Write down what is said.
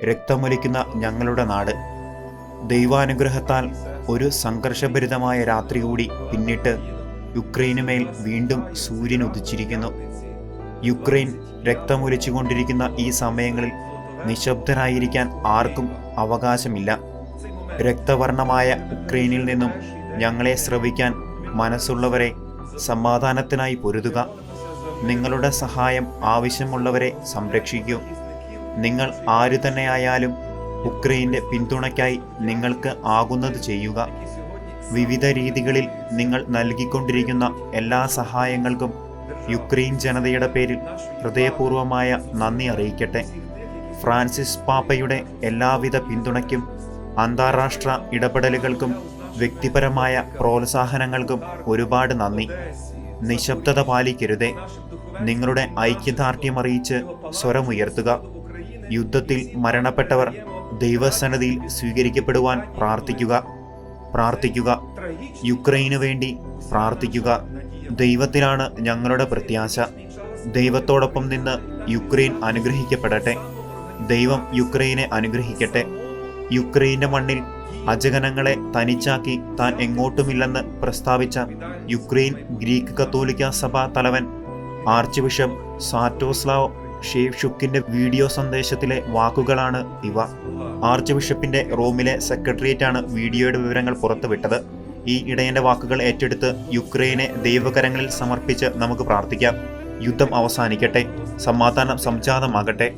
രക്തമൊലിക്കുന്ന ഞങ്ങളുടെ നാട്. ദൈവാനുഗ്രഹത്താൽ ഒരു സംഘർഷഭരിതമായ രാത്രി കൂടി പിന്നിട്ട് യുക്രൈനുമേൽ വീണ്ടും സൂര്യൻ ഉദിച്ചിരിക്കുന്നു. യുക്രൈൻ രക്തമൊലിച്ചുകൊണ്ടിരിക്കുന്ന ഈ സമയങ്ങളിൽ നിശബ്ദരായിരിക്കാൻ ആർക്കും അവകാശമില്ല. രക്തവർണമായ ഉക്രൈനിൽ നിന്നും ഞങ്ങളെ ശ്രവിക്കാൻ മനസ്സുള്ളവരെ സമാധാനത്തിനായി പൊരുതുക. നിങ്ങളുടെ സഹായം ആവശ്യമുള്ളവരെ സംരക്ഷിക്കൂ. നിങ്ങൾ ആരു തന്നെയായാലും ഉക്രൈൻ്റെ പിന്തുണയ്ക്കായി നിങ്ങൾക്ക് ആകുന്നത് ചെയ്യുക. വിവിധ രീതികളിൽ നിങ്ങൾ നൽകിക്കൊണ്ടിരിക്കുന്ന എല്ലാ സഹായങ്ങൾക്കും യുക്രൈൻ ജനതയുടെ പേരിൽ ഹൃദയപൂർവമായ നന്ദി അറിയിക്കട്ടെ. ഫ്രാൻസിസ് പാപ്പയുടെ എല്ലാവിധ പിന്തുണയ്ക്കും അന്താരാഷ്ട്ര ഇടപെടലുകൾക്കും വ്യക്തിപരമായ പ്രോത്സാഹനങ്ങൾക്കും ഒരുപാട് നന്ദി. നിശബ്ദത പാലിക്കരുതേ. നിങ്ങളുടെ ഐക്യദാർഢ്യമറിയിച്ച് സ്വരമുയർത്തുക. യുദ്ധത്തിൽ മരണപ്പെട്ടവർ ദൈവസന്നിധിയിൽ സ്വീകരിക്കപ്പെടുവാൻ പ്രാർത്ഥിക്കുക. യുക്രൈനു വേണ്ടി പ്രാർത്ഥിക്കുക. ദൈവത്തിലാണ് ഞങ്ങളുടെ പ്രത്യാശ. ദൈവത്തോടൊപ്പം നിന്ന് യുക്രൈൻ അനുഗ്രഹിക്കപ്പെടട്ടെ. ദൈവം യുക്രൈനെ അനുഗ്രഹിക്കട്ടെ. യുക്രൈൻ്റെ മണ്ണിൽ അജഗണങ്ങളെ തനിച്ചാക്കി താൻ എങ്ങോട്ടുമില്ലെന്ന് പ്രസ്താവിച്ച യുക്രൈൻ ഗ്രീക്ക് കത്തോലിക്ക സഭാ തലവൻ ആർച്ച് ബിഷപ്പ് സാറ്റോസ്ലാവ് ഷേവ്ഷുക്കിൻ്റെ വീഡിയോ സന്ദേശത്തിലെ വാക്കുകളാണ് ഇവ. ആർച്ച് ബിഷപ്പിൻ്റെ റോമിലെ സെക്രട്ടേറിയറ്റാണ് വീഡിയോയുടെ വിവരങ്ങൾ പുറത്തുവിട്ടത്. ഈ ഇടയൻ്റെ വാക്കുകൾ ഏറ്റെടുത്ത് യുക്രൈനെ ദൈവകരങ്ങളിൽ സമർപ്പിച്ച് നമുക്ക് പ്രാർത്ഥിക്കാം. യുദ്ധം അവസാനിക്കട്ടെ. സമാധാനം സംജാതമാകട്ടെ.